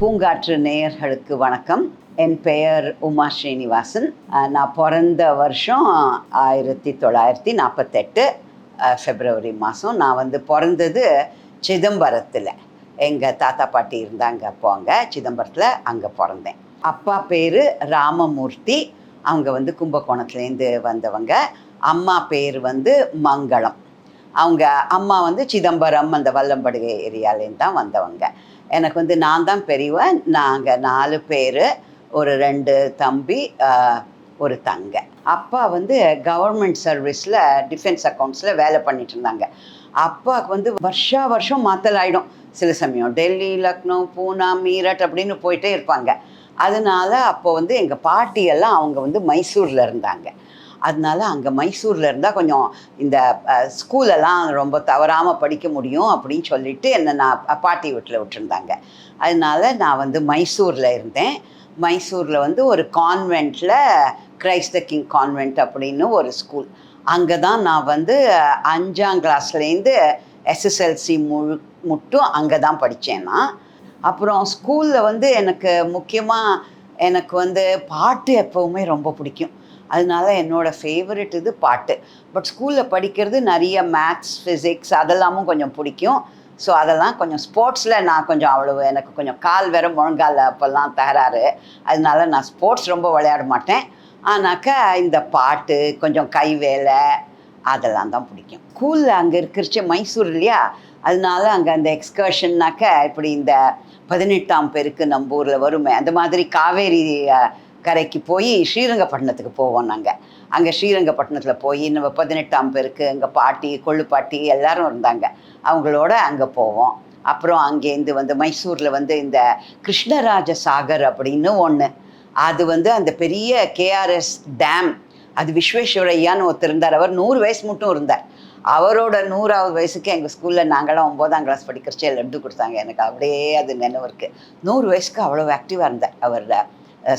பூங்காற்று நேயர்களுக்கு வணக்கம். என் பெயர் உமா ஸ்ரீனிவாசன். நான் பிறந்த வருஷம் 1948 ஃபெப்ரவரி மாதம். நான் பிறந்தது சிதம்பரத்தில். எங்கள் தாத்தா பாட்டி இருந்தாங்க அப்போ அங்கே சிதம்பரத்தில். அங்கே பிறந்தேன். அப்பா பேர் ராமமூர்த்தி. அவங்க கும்பகோணத்துலேருந்து வந்தவங்க. அம்மா பேர் மங்களம். அவங்க அம்மா சிதம்பரம் அந்த வல்லம்படுகை ஏரியாலேருந்து தான் வந்தவங்க. எனக்கு நான் தான் பெரியவன். நாங்கள் 4 பேர், ஒரு 2 தம்பி, ஒரு தங்கை. அப்பா கவர்மெண்ட் சர்வீஸில் டிஃபென்ஸ் அக்கௌண்ட்ஸில் வேலை பண்ணிட்டு இருந்தாங்க. அப்பாவுக்கு வருஷம் மாற்றல் ஆகிடும். சில சமயம் டெல்லி, லக்னோ, பூனா, மீரட் அப்படின்னு போயிட்டே இருப்பாங்க. அதனால அப்போ எங்கள் பாட்டியெல்லாம் அவங்க மைசூரில் இருந்தாங்க. அதனால அங்கே மைசூரில் இருந்தால் கொஞ்சம் இந்த ஸ்கூலெல்லாம் ரொம்ப தவறாமல் படிக்க முடியும் அப்படின்னு சொல்லிட்டு என்னை நான் பாட்டி வீட்டில் விட்டுருந்தாங்க. அதனால நான் மைசூரில் இருந்தேன். மைசூரில் ஒரு கான்வெண்ட்டில் கிரைஸ்ட் த கிங் கான்வெண்ட் அப்படின்னு ஒரு ஸ்கூல். அங்கே தான் நான் 5ஆம் கிளாஸ்லேருந்து எஸ்எஸ்எல்சி மட்டும் அங்கே தான் படித்தேன் நான். அப்புறம் ஸ்கூலில் எனக்கு முக்கியமாக எனக்கு பாட்டு எப்போவுமே ரொம்ப பிடிக்கும். அதனால என்னோடய ஃபேவரெட் இது பாட்டு. பட் ஸ்கூலில் படிக்கிறது நிறைய மேத்ஸ், ஃபிசிக்ஸ் அதெல்லாமும் கொஞ்சம் பிடிக்கும். ஸோ அதெல்லாம் கொஞ்சம் ஸ்போர்ட்ஸில் நான் கொஞ்சம் அவ்வளவு, எனக்கு கொஞ்சம் கால் வேறு முழங்கால் அப்போல்லாம் தகராறு. அதனால நான் ஸ்போர்ட்ஸ் ரொம்ப விளையாட மாட்டேன். ஆனாக்கா இந்த பாட்டு, கொஞ்சம் கை வேலை அதெல்லாம் தான் பிடிக்கும். ஸ்கூலில் அங்கே இருக்கிறச்சு மைசூர் இல்லையா, அதனால அங்கே அந்த எக்ஸ்கர்ஷன்னாக்க இப்படி இந்த 18ஆம் பெருக்கு நம்ம ஊரில் வருமே, அந்த மாதிரி காவேரி கரைக்கு போய் ஸ்ரீரங்கப்பட்டினத்துக்கு போவோம் நாங்கள். அங்கே ஸ்ரீரங்கப்பட்டினத்தில் போய் நம்ம 18ஆம் பெருக்கு எங்கள் பாட்டி, கொள்ளு பாட்டி எல்லோரும் இருந்தாங்க, அவங்களோட அங்கே போவோம். அப்புறம் அங்கேருந்து மைசூரில் இந்த கிருஷ்ணராஜ சாகர் அப்படின்னு ஒன்று, அது அந்த பெரிய கேஆர்எஸ் டேம், அது விஸ்வேஸ்வரையான்னு ஒருத்தர் இருந்தார். அவர் 100 வயசு மட்டும் இருந்தார். அவரோட 100ஆவது வயசுக்கு எங்கள் ஸ்கூலில் நாங்களாம் 9ஆம் கிளாஸ் படிக்கிறச்சே லட்டு கொடுத்தாங்க. எனக்கு அப்படியே அது நினைவு இருக்குது. 100 வயசுக்கு அவ்வளோ ஆக்டிவாக இருந்தார் அவர்,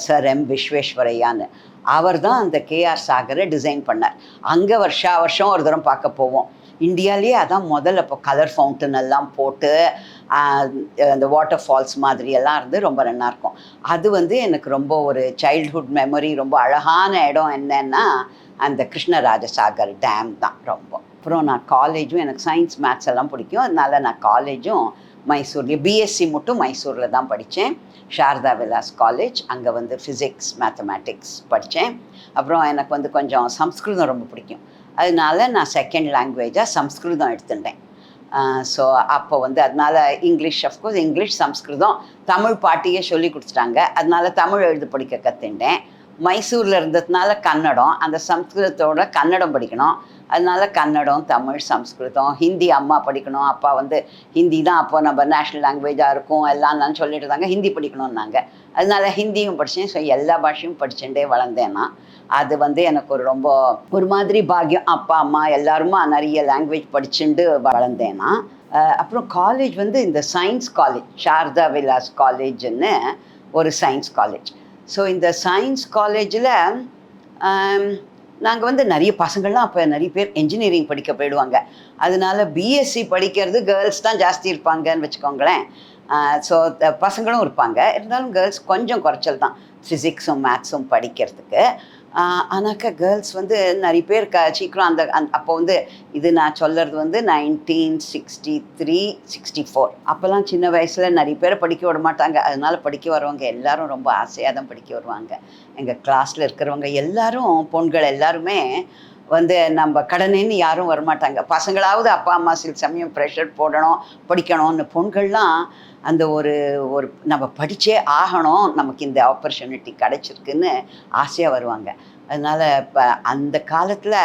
சர் எம் விஸ்வேஸ்வரையான்னு. அவர் தான் அந்த கேஆர் சாகரை டிசைன் பண்ணார். அங்கே வருஷம் ஒரு தரம் பார்க்க போவோம். இந்தியாவிலேயே அதான் முதல்ல இப்போ கலர் ஃபவுண்டன் எல்லாம் போட்டு அந்த வாட்டர் ஃபால்ஸ் மாதிரியெல்லாம் இருந்து ரொம்ப நல்லாயிருக்கும். அது எனக்கு ரொம்ப ஒரு சைல்ட்ஹுட் மெமரி. ரொம்ப அழகான இடம் என்னன்னா அந்த கிருஷ்ணராஜ சாகர் டேம் தான் ரொம்ப. அப்புறம் நான் காலேஜும், எனக்கு சயின்ஸ் மேத்ஸ் எல்லாம் பிடிக்கும். அதனால நான் காலேஜும் மைசூர்லேயே, பிஎஸ்சி மட்டும் மைசூரில் தான் படித்தேன். சாரதா விலாஸ் காலேஜ். அங்கே ஃபிசிக்ஸ், மேத்தமேட்டிக்ஸ் படித்தேன். அப்புறம் எனக்கு கொஞ்சம் சம்ஸ்கிருதம் ரொம்ப பிடிக்கும். அதனால நான் செகண்ட் லாங்குவேஜாக சம்ஸ்கிருதம் எடுத்துட்டேன். ஸோ அப்போ அதனால் இங்கிலீஷ், அஃப்கோர்ஸ் இங்கிலீஷ், சம்ஸ்கிருதம், தமிழ் பாட்டியே சொல்லி கொடுத்துட்டாங்க. அதனால தமிழ் எழுத படிக்க கற்றுட்டேன். மைசூரில் இருந்ததுனால கன்னடம், அந்த சம்ஸ்கிருதத்தோட கன்னடம் படிக்கணும். அதனால கன்னடம், தமிழ், சம்ஸ்கிருதம், ஹிந்தி அம்மா படிக்கணும். அப்பா ஹிந்தி தான் அப்போ நம்ம நேஷ்னல் லாங்குவேஜாக இருக்கும் எல்லாம் நான் சொல்லிட்டு இருந்தாங்க. ஹிந்தி படிக்கணும்னாங்க. அதனால ஹிந்தியும் படித்தேன். ஸோ எல்லா பாஷையும் படிச்சுட்டே வளர்ந்தேன்னா அது எனக்கு ஒரு மாதிரி பாக்கியம். அப்பா அம்மா எல்லாருமா நிறைய லாங்குவேஜ் படிச்சுட்டு வளர்ந்தேன்னா. அப்புறம் காலேஜ் இந்த சயின்ஸ் காலேஜ், சாரதா விலாஸ் காலேஜ்னு ஒரு சயின்ஸ் காலேஜ். ஸோ இந்த சயின்ஸ் காலேஜில் நாங்கள் நிறைய பசங்கள்லாம் அப்போ நிறைய பேர் என்ஜினியரிங் படிக்க போயிடுவாங்க. அதனால பிஎஸ்சி படிக்கிறது கேர்ள்ஸ் தான் ஜாஸ்தி இருப்பாங்கன்னு வச்சுக்கோங்களேன். ஸோ பசங்களும் இருப்பாங்க, இருந்தாலும் கேர்ள்ஸ் கொஞ்சம் குறைச்சல் தான் ஃபிசிக்ஸும் மேத்ஸும் படிக்கிறதுக்கு. ஆனாக்கா கேர்ள்ஸ் நிறைய பேர் சீக்கிரம் அப்போ இது நான் சொல்கிறது 1963, 64. அப்போல்லாம் சின்ன வயசில் நிறைய பேரை படிக்க விட மாட்டாங்க. அதனால படிக்க வரவங்க எல்லாரும் ரொம்ப ஆசையாக தான் படிக்க வருவாங்க. எங்கள் கிளாஸில் இருக்கிறவங்க எல்லாரும், பொண்கள் எல்லாருமே நம்ம கடனேன்னு யாரும் வரமாட்டாங்க. பசங்களாவது அப்பா அம்மா சில சமயம் ப்ரெஷர் போடணும், படிக்கணும்னு. பொண்கள்லாம் அந்த ஒரு நம்ம படித்தே ஆகணும், நமக்கு இந்த ஆப்பர்ச்சுனிட்டி கிடச்சிருக்குன்னு ஆசையாக வருவாங்க. அதனால் இப்போ அந்த காலத்தில்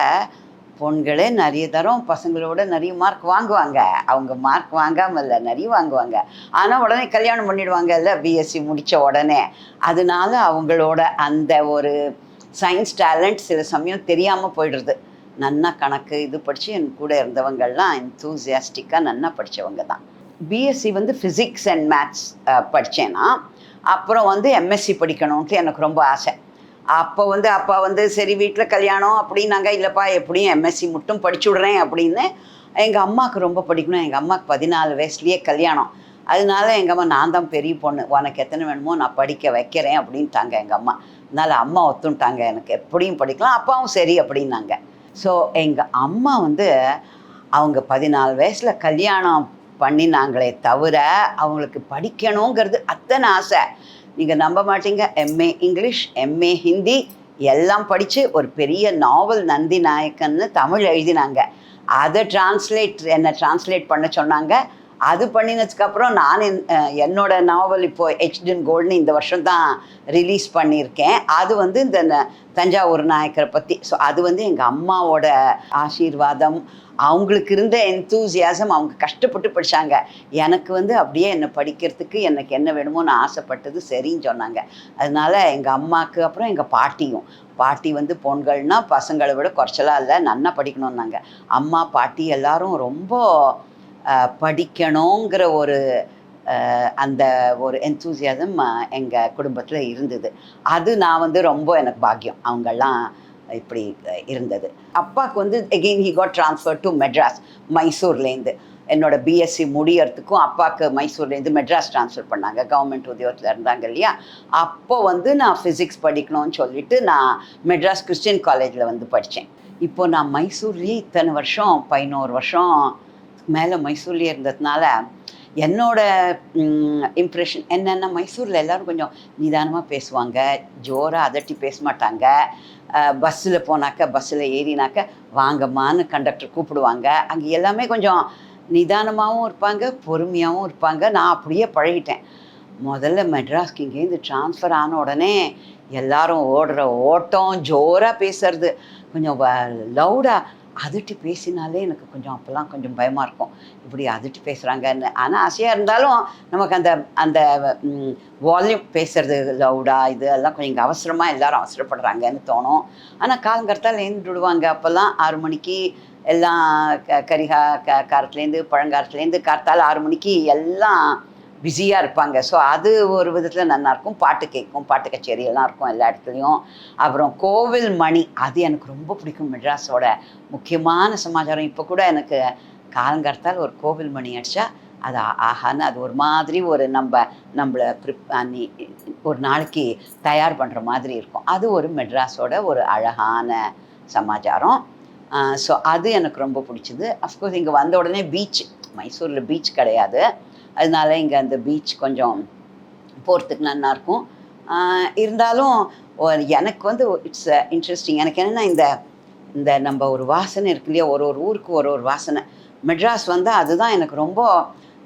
பொண்களே நிறைய தரம் பசங்களோட நிறைய மார்க் வாங்குவாங்க. அவங்க மார்க் வாங்காமல் இல்லை, நிறைய வாங்குவாங்க. ஆனால் உடனே கல்யாணம் பண்ணிடுவாங்க இல்லை, பிஎஸ்சி முடித்த உடனே. அதனால அவங்களோட அந்த ஒரு சயின்ஸ் டேலண்ட் சில சமயம் தெரியாமல் போயிடுறது. நன்னா கணக்கு இது படித்து என் கூட இருந்தவங்கள்லாம் என்தூசியாஸ்டிக்காக நன்னா படித்தவங்க தான். பிஎஸ்சி ஃபிசிக்ஸ் அண்ட் மேத்ஸ் படித்தேன்னா. அப்புறம் எம்எஸ்சி படிக்கணுன்ட்டு எனக்கு ரொம்ப ஆசை. அப்போ அப்பா சரி வீட்டில் கல்யாணம் அப்படின்னாங்க. இல்லைப்பா எப்படியும் எம்எஸ்சி மட்டும் படிச்சு விட்றேன் அப்படின்னு. எங்கள் அம்மாவுக்கு ரொம்ப படிக்கணும். எங்கள் அம்மாவுக்கு 14 வயசுலேயே கல்யாணம். அதனால எங்கள் அம்மா நான் தான் பெரிய பொண்ணு, உனக்கு எத்தனை வேணுமோ நான் படிக்க வைக்கிறேன் அப்படின்ட்டாங்க எங்கள் அம்மா. அதனால் அம்மா ஒத்துன்ட்டாங்க, எனக்கு எப்படியும் படிக்கலாம், அப்பாவும் சரி அப்படின்னாங்க. ஸோ எங்கள் அம்மா வந்து அவங்க 14 வயசில் கல்யாணம் பண்ணினாங்களே தவிர அவங்களுக்கு படிக்கணுங்கிறது அத்தனை ஆசை. நீங்கள் நம்ப மாட்டீங்க, எம்ஏ இங்கிலீஷ், எம்ஏ ஹிந்தி எல்லாம் படித்து ஒரு பெரிய நாவல் நந்தி நாயக்கன்னு தமிழ் எழுதினாங்க. அதை என்னை ட்ரான்ஸ்லேட் பண்ண சொன்னாங்க. அது பண்ணினதுக்கப்புறம் நான் என்னோட நாவல் இப்போது எச்ட் இன் கோல்டுன்னு இந்த வருஷம் தான் ரிலீஸ் பண்ணியிருக்கேன். அது வந்து இந்த தஞ்சாவூர் நாயக்கரை பற்றி. ஸோ அது வந்து எங்கள் அம்மாவோட ஆசீர்வாதம், அவங்களுக்கு இருந்த என்தூசியாசம். அவங்க கஷ்டப்பட்டு படித்தாங்க. எனக்கு வந்து அப்படியே என்னை படிக்கிறதுக்கு எனக்கு என்ன வேணுமோ நான் ஆசைப்பட்டது சரின்னு சொன்னாங்க. அதனால் எங்கள் அம்மாவுக்கு அப்புறம் எங்கள் பாட்டி வந்து பொண்கள்னால் பசங்களை விட குறைச்சலாக இல்லை, நன்னா படிக்கணுன்னாங்க. அம்மா பாட்டி எல்லாரும் ரொம்ப படிக்கணுங்கிற ஒரு அந்த ஒரு என்தூசியாசம் எங்கள் குடும்பத்தில் இருந்தது. அது நான் வந்து ரொம்ப எனக்கு பாக்கியம் அவங்கெல்லாம் இப்படி இருந்தது. அப்பாவுக்கு வந்து again he got transfer to Madras, மைசூர்லேருந்து. என்னோட பிஎஸ்சி முடியறதுக்கும் அப்பாவுக்கு மைசூர்லேருந்து மெட்ராஸ் ட்ரான்ஸ்ஃபர் பண்ணாங்க. கவர்மெண்ட் உத்தியோகத்தில் இருந்தாங்க இல்லையா. அப்போ வந்து நான் ஃபிசிக்ஸ் படிக்கணும்னு சொல்லிட்டு நான் மெட்ராஸ் கிறிஸ்டியன் காலேஜில் வந்து படித்தேன். இப்போ நான் மைசூர்லேயே இத்தனை வருஷம் 11 வருஷம் மேலே மைசூர்லேயே இருந்ததுனால என்னோட இம்ப்ரெஷன் என்னென்னா, மைசூரில் எல்லோரும் கொஞ்சம் நிதானமாக பேசுவாங்க, ஜோராக அதட்டி பேச மாட்டாங்க. பஸ்ஸில் போனாக்க, பஸ்ஸில் ஏறினாக்க வாங்கம்மான்னு கண்டக்டர் கூப்பிடுவாங்க. அங்கே எல்லாமே கொஞ்சம் நிதானமாகவும் இருப்பாங்க, பொறுமையாகவும் இருப்பாங்க. நான் அப்படியே பழகிட்டேன். முதல்ல மெட்ராஸ்க்கு இங்கேருந்து ட்ரான்ஸ்ஃபர் ஆன உடனே எல்லாரும் ஓடுற ஓட்டம், ஜோராக பேசுறது, கொஞ்சம் லவுடாக அதட்டி பேசினாலே எனக்கு கொஞ்சம் அப்போல்லாம் கொஞ்சம் பயமாக இருக்கும், இப்படி அதட்டி பேசுகிறாங்கன்னு. ஆனால் ஆசையாக இருந்தாலும் நமக்கு அந்த அந்த வால்யூம் பேசுறது லவுடாக இது எல்லாம் கொஞ்சம் இங்கே அவசரமாக எல்லோரும் அவசரப்படுறாங்கன்னு தோணும். ஆனால் காலங்கர்த்தால் எழுந்துடுவாங்க. அப்போல்லாம் 6 மணிக்கு எல்லாம் காரத்துலேருந்து பழங்காரத்துலேருந்து கார்த்தால் 6 மணிக்கு எல்லாம் பிஸியாக இருப்பாங்க. ஸோ அது ஒரு விதத்தில் நல்லாயிருக்கும். பாட்டு கேட்கும், பாட்டு கச்சேரி எல்லாம் இருக்கும் எல்லா இடத்துலையும். அப்புறம் கோவில் மணி, அது எனக்கு ரொம்ப பிடிக்கும். மெட்ராஸோட முக்கியமான சமாச்சாரம். இப்போ கூட எனக்கு காலங்கார்த்தால் ஒரு கோவில் மணி அடித்தா அது ஆஹான்னு அது ஒரு மாதிரி ஒரு நம்மளை ஒரு நாளைக்கு தயார் பண்ணுற மாதிரி இருக்கும். அது ஒரு மெட்ராஸோட ஒரு அழகான சமாச்சாரம். ஸோ அது எனக்கு ரொம்ப பிடிச்சிது. அஃப்கோர்ஸ் இங்கே வந்த உடனே பீச், மைசூரில் பீச் கிடையாது. அதனால இங்கே அந்த பீச் கொஞ்சம் போகிறதுக்கு நல்லாயிருக்கும். இருந்தாலும் எனக்கு வந்து இட்ஸ் இன்ட்ரெஸ்டிங். எனக்கு என்னென்னா இந்த நம்ம ஒரு வாசனை இருக்கு இல்லையா, ஒரு ஊருக்கு ஒரு வாசனை. மெட்ராஸ் வந்தால் அதுதான் எனக்கு ரொம்ப,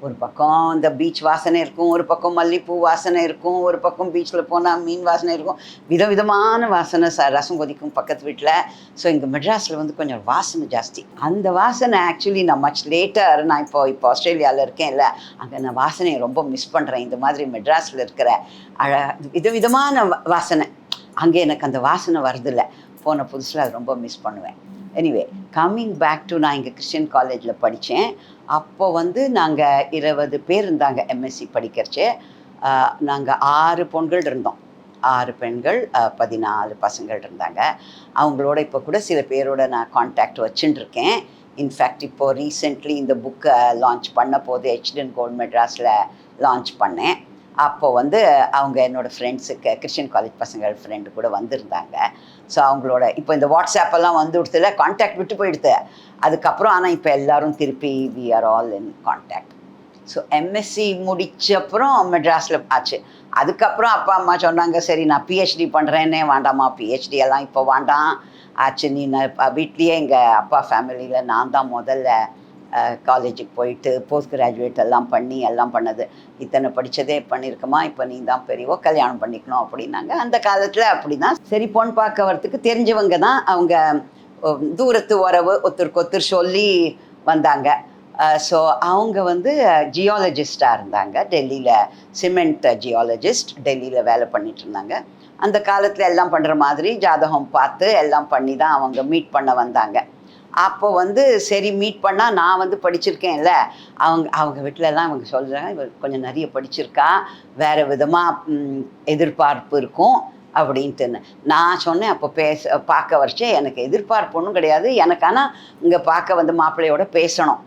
ஒரு பக்கம் இந்த பீச் வாசனை இருக்கும், ஒரு பக்கம் மல்லிகைப்பூ வாசனை இருக்கும், ஒரு பக்கம் பீச்சில் போனால் மீன் வாசனை இருக்கும், விதவிதமான வாசனை. ரசம் கொதிக்கும் பக்கத்து வீட்டில். ஸோ இங்கே மெட்ராஸில் வந்து கொஞ்சம் வாசனை ஜாஸ்தி. அந்த வாசனை ஆக்சுவலி நான் மச் லேட்டர், நான் இப்போ ஆஸ்திரேலியாவில் இருக்கேன் இல்லை, அங்கே நான் வாசனையை ரொம்ப மிஸ் பண்ணுறேன். இந்த மாதிரி மெட்ராஸில் இருக்கிற விதவிதமான வாசனை அங்கே எனக்கு அந்த வாசனை வருதில்லை. போன புதுசில் அது ரொம்ப மிஸ் பண்ணுவேன். எனிவே, கம்மிங் பேக் டு, நான் இங்கே கிறிஸ்டியன் காலேஜில் படித்தேன். அப்போ வந்து நாங்கள் 20 பேர் இருந்தாங்க எம்எஸ்சி படிக்கிறச்சு. நாங்கள் 6 பொண்கள் இருந்தோம், 6 பெண்கள், 14 பசங்கள் இருந்தாங்க. அவங்களோட இப்போ கூட சில பேரோட நான் கான்டாக்ட் வச்சுட்டு இருக்கேன். இன்ஃபேக்ட் இப்போது ரீசெண்ட்லி இந்த புக்கை லான்ச் பண்ண போது எச்ட் இன் கோல்டு மெட்ராஸில் லான்ச் பண்ணேன். அப்போ வந்து அவங்க என்னோடய ஃப்ரெண்ட்ஸுக்கு, கிறிஸ்டியன் காலேஜ் பசங்கள் ஃப்ரெண்டு கூட வந்திருந்தாங்க. ஸோ அவங்களோட இப்போ இந்த வாட்ஸ்ஆப்பெல்லாம் வந்து கொடுத்துல கான்டாக்ட் விட்டு போயிடுது அதுக்கப்புறம். ஆனால் இப்போ எல்லோரும் திருப்பி we are all in contact. So MSc முடிச்சப்புறம் மெட்ராஸில் ஆச்சு. அதுக்கப்புறம் அப்பா அம்மா சொன்னாங்க, சரி நான் பிஹெச்டி பண்ணுறேன்னே. வேண்டாமா, பிஹெச்டி எல்லாம் இப்போ வேண்டாம் ஆச்சு, நீ வீட்லேயே. எங்கள் அப்பா ஃபேமிலியில் நான் தான் முதல்ல காலேஜுக்கு போயிட்டு போஸ்ட் கிராஜுவேட் எல்லாம் பண்ணி எல்லாம் பண்ணது. இத்தனை படித்ததே பண்ணியிருக்கமா, இப்போ நீ தான் பெரியவோ, கல்யாணம் பண்ணிக்கணும் அப்படின்னாங்க. அந்த காலத்தில் அப்படி தான். சரி, பொண்ணு பார்க்க வரத்துக்கு தெரிஞ்சவங்க தான் அவங்க, தூரத்து உறவு, ஒருத்தருக்கு சொல்லி வந்தாங்க. ஸோ அவங்க வந்து ஜியாலஜிஸ்டாக இருந்தாங்க டெல்லியில், சிமெண்ட் ஜியாலஜிஸ்ட் டெல்லியில் வேலை பண்ணிட்டு இருந்தாங்க. அந்த காலத்தில் எல்லாம் பண்ணுற மாதிரி ஜாதகம் பார்த்து எல்லாம் பண்ணி தான் அவங்க மீட் பண்ண வந்தாங்க. அப்போ வந்து சரி மீட் பண்ணால், நான் வந்து படிச்சிருக்கேன்ல, அவங்க வீட்டிலலாம் அவங்க சொல்கிறாங்க, இவர் கொஞ்சம் நிறைய படிச்சிருக்கா, வேறு விதமாக எதிர்பார்ப்பு இருக்கும் அப்படின்ட்டுன்னு. நான் சொன்னேன், அப்போ பார்க்க வரைச்சே எனக்கு எதிர்பார்ப்பு ஒன்றும் கிடையாது எனக்கு. ஆனால் இங்கே பார்க்க வந்து மாப்பிள்ளையோட பேசணும்,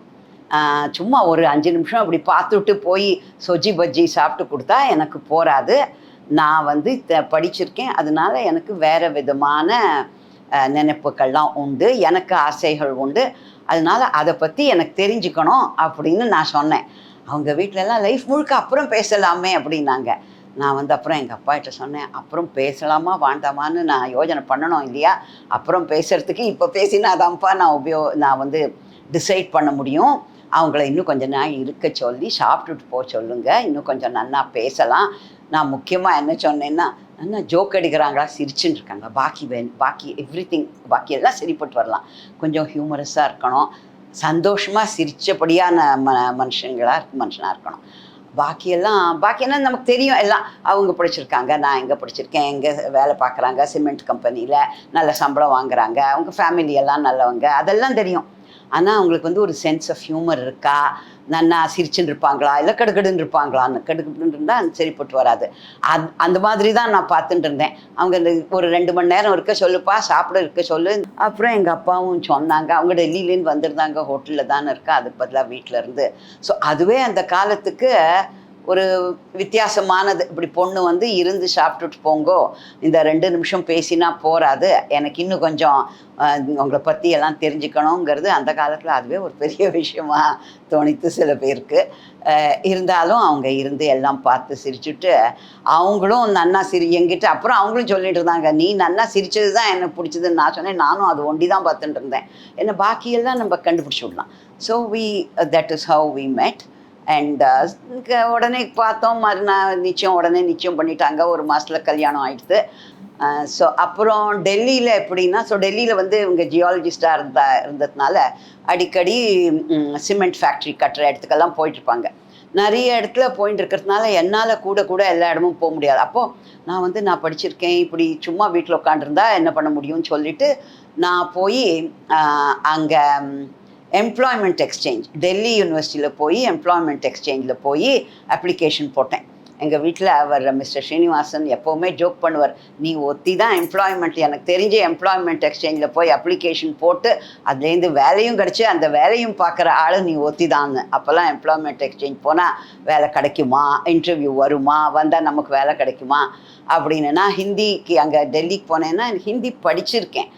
சும்மா ஒரு 5 நிமிஷம் அப்படி பார்த்துட்டு போய் சொஜ்ஜி பஜ்ஜி சாப்பிட்டு கொடுத்தா எனக்கு போராது. நான் வந்து படிச்சிருக்கேன், அதனால எனக்கு வேறு விதமான நினைப்புகள்லாம் உண்டு, எனக்கு ஆசைகள் உண்டு, அதனால அதை பற்றி எனக்கு தெரிஞ்சுக்கணும் அப்படின்னு நான் சொன்னேன். அவங்க வீட்டிலலாம் லைஃப் முழுக்க அப்புறம் பேசலாமே அப்படின்னாங்க. நான் வந்து அப்புறம் எங்கள் அப்பாகிட்ட சொன்னேன், அப்புறம் பேசலாமா வேண்டாமான்னு நான் யோஜனை பண்ணணும் இல்லையா, அப்புறம் பேசுகிறதுக்கு இப்போ பேசினாதான்ப்பா நான் வந்து டிசைட் பண்ண முடியும். அவங்கள இன்னும் கொஞ்சம் நாள் இருக்க சொல்லி சாப்பிட்டுட்டு போக சொல்லுங்கள், இன்னும் கொஞ்சம் நன்னா பேசலாம். நான் முக்கியமாக என்ன சொன்னேன்னா, நல்லா ஜோக் அடிக்கிறாங்களா, சிரிச்சுன்னு இருக்காங்க, பாக்கி எவ்ரிதிங் பாக்கி எல்லாம் சரிப்பட்டு வரலாம், கொஞ்சம் ஹியூமரஸாக இருக்கணும், சந்தோஷமாக சிரித்தபடியான மனுஷனாக இருக்கணும். பாக்கி என்ன நமக்கு தெரியும், எல்லாம் அவங்க படிச்சிருக்காங்க, நான் எங்கே படிச்சிருக்கேன், எங்கே வேலை பார்க்குறாங்க, சிமெண்ட் கம்பெனியில் நல்ல சம்பளம் வாங்குறாங்க, அவங்க ஃபேமிலி எல்லாம் நல்லவங்க, அதெல்லாம் தெரியும். ஆனால் அவங்களுக்கு வந்து ஒரு சென்ஸ் ஆஃப் ஹியூமர் இருக்கா, நன்னா சிரிச்சுன்னு இருப்பாங்களா, இல்லை கடுக்கடுன்னு இருப்பாங்களான்னு, கடுக்கடுன்னு இருந்தால் சரிப்பட்டு வராது. அந்த மாதிரி தான் நான் பார்த்துட்டு இருந்தேன். அவங்க இந்த ஒரு 2 மணி நேரம் இருக்க சொல்லுப்பா, சாப்பிட இருக்க சொல்லு. அப்புறம் எங்கள் அப்பாவும் சொன்னாங்க, அவங்க டெல்லியிலேருந்து வந்திருந்தாங்க, ஹோட்டலில் தானே இருக்கா, அதுக்கு பதிலாக வீட்டில் இருந்து. ஸோ அதுவே அந்த காலத்துக்கு ஒரு வித்தியாசமானது. இப்படி பொண்ணு வந்து இருந்து சாப்பிட்டுட்டு போங்கோ, இந்த 2 நிமிஷம் பேசினா போராது, எனக்கு இன்னும் கொஞ்சம் உங்களை பற்றி எல்லாம் தெரிஞ்சுக்கணுங்கிறது அந்த காலத்தில் அதுவே ஒரு பெரிய விஷயமா தோணித்து சில பேருக்கு. இருந்தாலும் அவங்க இருந்து எல்லாம் பார்த்து சிரிச்சுட்டு, அவங்களும் நன்னா என்கிட்ட அப்புறம் அவங்களும் சொல்லிட்டு இருந்தாங்க, நீ நன்னா சிரிச்சது தான் எனக்கு பிடிச்சதுன்னு நான் சொன்னேன். நானும் அது ஒண்டி தான் பார்த்துட்டு இருந்தேன், ஏன்னா பாக்கியெல்லாம் நம்ம கண்டுபிடிச்சி விடலாம். So that is how we met. And உடனே பார்த்தோம், உடனே நிச்சயம் பண்ணிட்டாங்க, ஒரு மாதத்தில் கல்யாணம் ஆகிடுது. ஸோ அப்புறம் டெல்லியில் எப்படின்னா, ஸோ டெல்லியில் வந்து இவங்க ஜியாலஜிஸ்டாக இருந்ததுனால அடிக்கடி சிமெண்ட் ஃபேக்ட்ரி கட்டுற இடத்துக்கெல்லாம் போயிட்டுருப்பாங்க. நிறைய இடத்துல போயிட்டு இருக்கிறதுனால என்னால் கூட எல்லா இடமும் போக முடியாது. அப்போது நான் வந்து நான் படிச்சிருக்கேன், இப்படி சும்மா வீட்டில் உட்காண்டிருந்தா என்ன பண்ண முடியும்னு சொல்லிவிட்டு நான் போய் அங்கே எம்ப்ளாய்மெண்ட் எக்ஸ்சேஞ்ச், டெல்லி யூனிவர்சிட்டியில் போய் எம்ப்ளாய்மெண்ட் எக்ஸ்சேஞ்சில் போய் அப்ளிகேஷன் போட்டேன். எங்கள் வீட்டில் அவர் மிஸ்டர் ஸ்ரீனிவாசன் எப்போவுமே ஜோக் பண்ணுவார், நீ ஒத்தி தான் எம்ப்ளாய்மெண்ட், எனக்கு தெரிஞ்ச எம்ப்ளாய்மெண்ட் எக்ஸ்சேஞ்சில் போய் அப்ளிகேஷன் போட்டு அதுலேருந்து வேலையும் கிடச்சி அந்த வேலையும் பார்க்குற ஆள் நீ ஒத்தி தான்னு. அப்போல்லாம் எம்ப்ளாய்மெண்ட் எக்ஸ்சேஞ்ச் போனால் வேலை கிடைக்குமா, இன்டர்வியூ வருமா, வந்தால் நமக்கு வேலை கிடைக்குமா அப்படின்னு. நான் ஹிந்திக்கு அங்கே டெல்லிக்கு போனேன்னா ஹிந்தி படிச்சிருக்கேன்,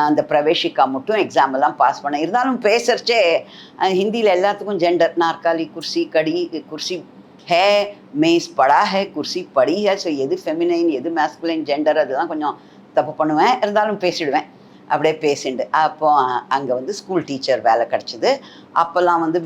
அந்த பிரவேஷிக்கா மட்டும் எக்ஸாம் எல்லாம் பாஸ் பண்ணேன். இருந்தாலும் பேசுகிறச்சே ஹிந்தியில் எல்லாத்துக்கும் ஜெண்டர், நாற்காலி, குர்சி, கடி, குர்சி ஹே, மேஸ் படா ஹே, குர்சி படி ஹே. ஸோ எது ஃபெமினைன் எது மேஸ்குலைன் ஜெண்டர் அதெல்லாம் கொஞ்சம் தப்பு பண்ணுவேன், இருந்தாலும் பேசிடுவேன். அப்படியே பேசிண்டு அப்போ அங்கே வந்து ஸ்கூல் டீச்சர் வேலை கிடச்சிது. அப்போல்லாம் வந்து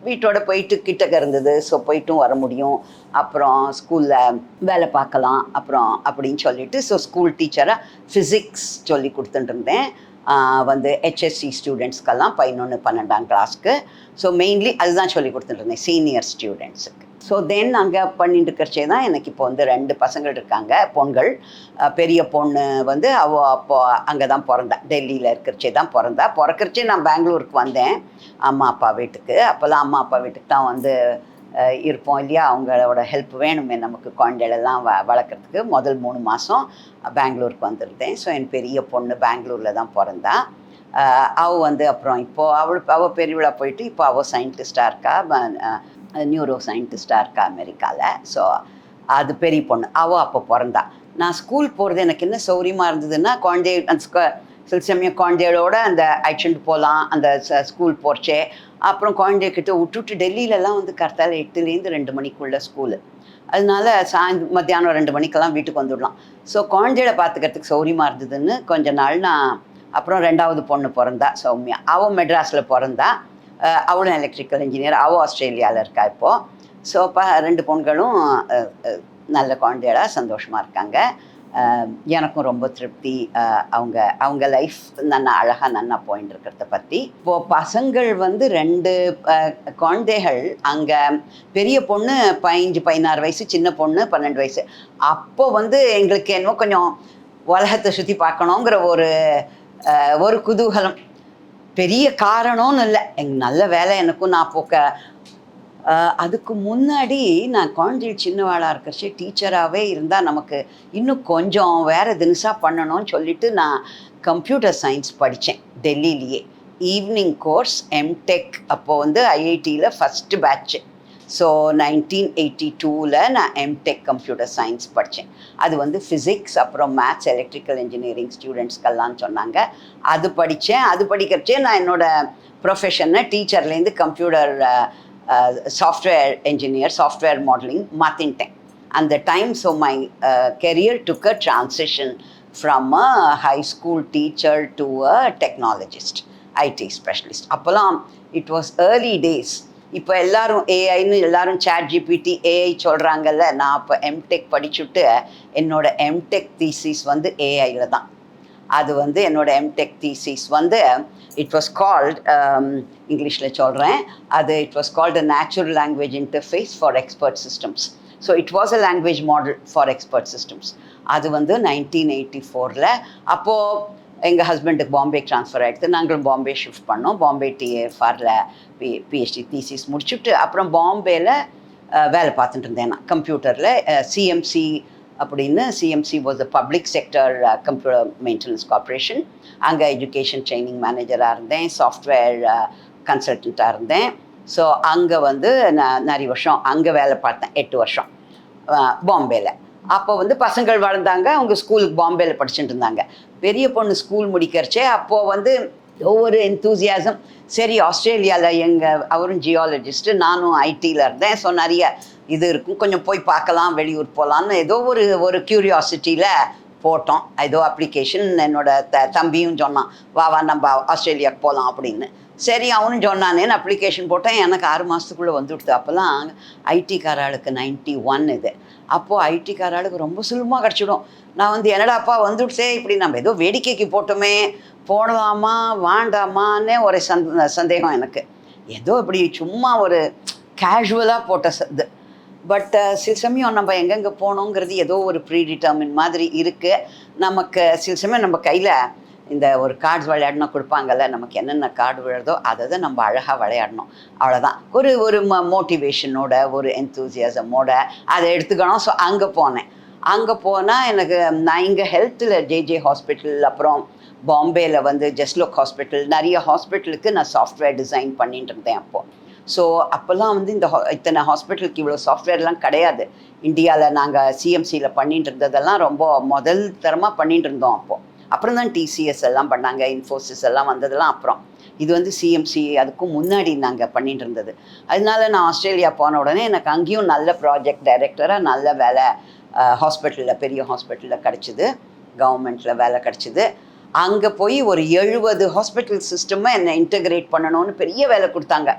வீட்டோட போயிட்டு கிட்டக்க இருந்தது, ஸோ போயிட்டும் வர முடியும், அப்புறம் ஸ்கூலில் வேலை பார்க்கலாம் அப்புறம் அப்படின்னு சொல்லிட்டு, ஸோ ஸ்கூல் டீச்சராக ஃபிசிக்ஸ் சொல்லி கொடுத்துட்டு இருந்தேன். வந்து ஹெச்எஸ்சி ஸ்டூடெண்ட்ஸ்க்கெல்லாம் 11, 12ஆம் கிளாஸ்க்கு. ஸோ மெயின்லி அதுதான் சொல்லி கொடுத்துட்ருந்தேன் சீனியர் ஸ்டூடெண்ட்ஸுக்கு. ஸோ தென் அங்கே பண்ணிட்டு இருக்கிறச்சே தான் எனக்கு இப்போ வந்து 2 பசங்கள் இருக்காங்க, பொண்கள். பெரிய பொண்ணு வந்து அப்போ அங்கே தான் பிறந்தா, டெல்லியில் இருக்கிறச்சே தான் பிறக்கிறச்சே நான் பெங்களூருக்கு வந்தேன் அம்மா அப்பா வீட்டுக்கு. அப்போல்லாம் அம்மா அப்பா வீட்டுக்கு தான் வந்து இருப்போம் இல்லையா, அவங்களோட ஹெல்ப் வேணுமே நமக்கு குழந்தைகளெல்லாம் வளர்க்குறதுக்கு. முதல் 3 மாதம் பெங்களூருக்கு வந்திருந்தேன். ஸோ என் பெரிய பொண்ணு பெங்களூரில் தான் பிறந்தா. அவள் வந்து அப்புறம் இப்போது அவள் பெரியவளா போயிட்டு இப்போ அவள் சயின்டிஸ்டாக இருக்கா, நியூரோ சயின்டிஸ்டாக இருக்கா அமெரிக்காவில். ஸோ அது பெரிய பொண்ணு, அவள் அப்போ பிறந்தா. நான் ஸ்கூல் போகிறது எனக்கு என்ன சௌரியமாக இருந்ததுன்னா, சில சமயம் குழந்தைகளோட அந்த அழைச்சிட்டு போகலாம் அந்த ஸ்கூல் போகிறச்சே. அப்புறம் குழந்தைகிட்ட விட்டுட்டு டெல்லியிலலாம் வந்து கரெக்டாக 8லேருந்து 2 மணிக்குள்ளே ஸ்கூலு, அதனால மத்தியானம் 2 மணிக்கெல்லாம் வீட்டுக்கு வந்துடலாம். ஸோ குழந்தைகளை பார்த்துக்கிறதுக்கு சௌரியமாக இருந்ததுன்னு கொஞ்ச நாள் நான். அப்புறம் 2வது பொண்ணு பிறந்தா சௌமியா, அவள் மெட்ராஸில் பிறந்தா, அவளும் எலக்ட்ரிக்கல் இன்ஜினியர், அவள் ஆஸ்திரேலியாவில் இருக்கா இப்போது. ஸோ இப்போ 2 பொண்களும் நல்ல குழந்தைகளாக சந்தோஷமாக இருக்காங்க. எனக்கும் ரொம்ப திருப்தி, அவங்க லைஃப் அழகாக போயின்னு இருக்கிறத பற்றி. இப்போது பசங்கள் வந்து 2 குழந்தைகள். அங்கே பெரிய பொண்ணு 15, 16 வயசு, சின்ன பொண்ணு 12 வயசு. அப்போ வந்து எங்களுக்கு என்னவோ கொஞ்சம் உலகத்தை சுற்றி பார்க்கணுங்கிற ஒரு குதூகலம். பெரிய காரணம்னு இல்லை, நல்ல வேலை எனக்கும். நான் அதுக்கு முன்னாடி நான் குழந்தைகள் சின்னவாளாக இருக்கிறச்சே டீச்சராகவே இருந்தால் நமக்கு இன்னும் கொஞ்சம் வேறு தினசாக பண்ணணும்னு சொல்லிட்டு நான் கம்ப்யூட்டர் சயின்ஸ் படித்தேன் டெல்லியிலேயே. Evening course MTech. அப்போது வந்து ஐஐடியில் ஃபஸ்ட்டு பேட்ச்சு. ஸோ 1982 நான் எம்டெக் கம்ப்யூட்டர் சயின்ஸ் படித்தேன். அது வந்து ஃபிசிக்ஸ், அப்புறம் மேத்ஸ், எலக்ட்ரிக்கல் இன்ஜினியரிங் ஸ்டூடெண்ட்ஸ்க்கெல்லாம் சொன்னாங்க. அது படித்தேன். அது படிக்கிறச்சே நான் என்னோடய ப்ரொஃபஷனை டீச்சர்லேருந்து computer software engineer, software modeling மாற்றிட்டேன் அந்த time. So my career took a transition from a high school teacher to a technologist, IT specialist. அப்போல்லாம் இட் வாஸ் ஏர்லி டேஸ். இப்போ எல்லாரும் ஏஐன்னு எல்லாரும் சாட் ஜிபிடி ஏஐ சொல்கிறாங்கல்ல. நான் அப்போ எம்டெக் படிச்சுட்டு என்னோட எம்டெக் தீசிஸ் வந்து ஏஐயில் தான். அது வந்து என்னோட எம்டெக் தீசிஸ் வந்து இட் வாஸ் கால்ட், இங்கிலீஷில் சொல்கிறேன், அது it was called a natural language interface for expert systems. So it was a language model for expert systems. அது வந்து 1984. அப்போது எங்கள் ஹஸ்பண்டுக்கு பாம்பே ட்ரான்ஸ்ஃபர் ஆகிடுது. நாங்களும் பாம்பே ஷிஃப்ட் பண்ணோம். பாம்பே டிஏஎஃப்ஆரில் பிஹெச்டி தீசிஸ் முடிச்சுட்டு அப்புறம் பாம்பேயில் வேலை பார்த்துட்டு இருந்தேன் நான் கம்ப்யூட்டரில். சிஎம்சி அப்படின்னு, CMC was the public sector computer maintenance corporation. அங்கே எஜுகேஷன் ட்ரைனிங் மேனேஜராக இருந்தேன், சாஃப்ட்வேர் கன்சல்டண்ட்டாக இருந்தேன். ஸோ அங்கே வந்து நான் நிறைய வருஷம் அங்கே வேலை பார்த்தேன், 8 வருஷம் பாம்பேயில். அப்போ வந்து பசங்கள் வளர்ந்தாங்க, அவங்க ஸ்கூலுக்கு பாம்பேயில் படிச்சுட்டு இருந்தாங்க. பெரிய பொண்ணு ஸ்கூல் முடிக்கிறச்சே அப்போது வந்து ஒவ்வொரு என்தூசியாசம். சரி, ஆஸ்திரேலியாவில் அவரும் ஜியாலஜிஸ்ட்டு, நானும் ஐடியில் இருந்தேன். ஸோ நிறைய இது இருக்கும், கொஞ்சம் போய் பார்க்கலாம், வெளியூர் போகலான்னு ஏதோ ஒரு க்யூரியாசிட்டியில் போட்டோம். ஏதோ அப்ளிகேஷன். என்னோட தம்பியும் சொன்னான், வா நம்ம ஆஸ்திரேலியாவுக்கு போகலாம் அப்படின்னு. சரி, அவனும் சொன்னானேன்னு அப்ளிகேஷன் போட்டேன். எனக்கு 6 மாதத்துக்குள்ளே வந்துவிடுது. அப்போல்லாம் ஐடிக்காராளுக்கு 91 இது. அப்போது ஐடிக்காராளுக்கு ரொம்ப சுலபமாக கிடச்சிடும். நான் வந்து என்னடாப்பா வந்துடுச்சே, இப்படி நம்ம ஏதோ வேடிக்கைக்கு போட்டோமே, போடலாமா வேண்டாமான்னு ஒரு சந்தேகம் எனக்கு. ஏதோ இப்படி சும்மா ஒரு கேஷுவலாக போட்ட இது. பட் சில சமயம் நம்ம எங்கெங்கே போகணுங்கிறது ஏதோ ஒரு ப்ரீடிட்டர்மின் மாதிரி இருக்குது நமக்கு. சில சமயம் நம்ம கையில் இந்த ஒரு கார்ட்ஸ் விளையாடணும் கொடுப்பாங்கல்ல, நமக்கு என்னென்ன கார்டு விழுதோ அதை தான் நம்ம அழகாக விளையாடணும். அவ்வளோதான். ஒரு மோட்டிவேஷனோட, ஒரு என்தூசியாசமோட அதை எடுத்துக்கணும். ஸோ அங்கே போனேன். அங்கே போனால் எனக்கு, நான் இங்கே ஹெல்த்தில் ஜேஜே ஹாஸ்பிட்டல், அப்புறம் பாம்பேயில் வந்து ஜெஸ்லோக் ஹாஸ்பிட்டல், நிறைய ஹாஸ்பிட்டலுக்கு நான் சாஃப்ட்வேர் டிசைன் பண்ணிட்டு இருந்தேன் அப்போது. ஸோ அப்போல்லாம் வந்து இத்தனை ஹாஸ்பிட்டலுக்கு இவ்வளோ சாஃப்ட்வேர்லாம் கிடையாது இந்தியாவில். நாங்கள் சிஎம்சியில் பண்ணிட்டு இருந்ததெல்லாம் ரொம்ப முதல் தரமாக பண்ணிட்டு இருந்தோம் அப்போது. அப்புறம் தான் டிசிஎஸ் எல்லாம் பண்ணாங்க, இன்ஃபோசிஸ் எல்லாம் வந்ததெல்லாம் அப்புறம். இது வந்து சிஎம்சி அதுக்கும் முன்னாடி நாங்கள் பண்ணிட்டு இருந்தது. அதனால நான் ஆஸ்திரேலியா போன உடனே எனக்கு அங்கேயும் நல்ல ப்ராஜெக்ட் டைரக்டராக நல்ல வேலை ஹாஸ்பிட்டலில், பெரிய ஹாஸ்பிட்டலில் கிடச்சிது, கவர்மெண்ட்டில் வேலை கிடச்சிது. அங்கே போய் ஒரு 70 ஹாஸ்பிட்டல் சிஸ்டமை என்னை இன்டகிரேட் பண்ணணும்னு பெரிய வேலை கொடுத்தாங்க.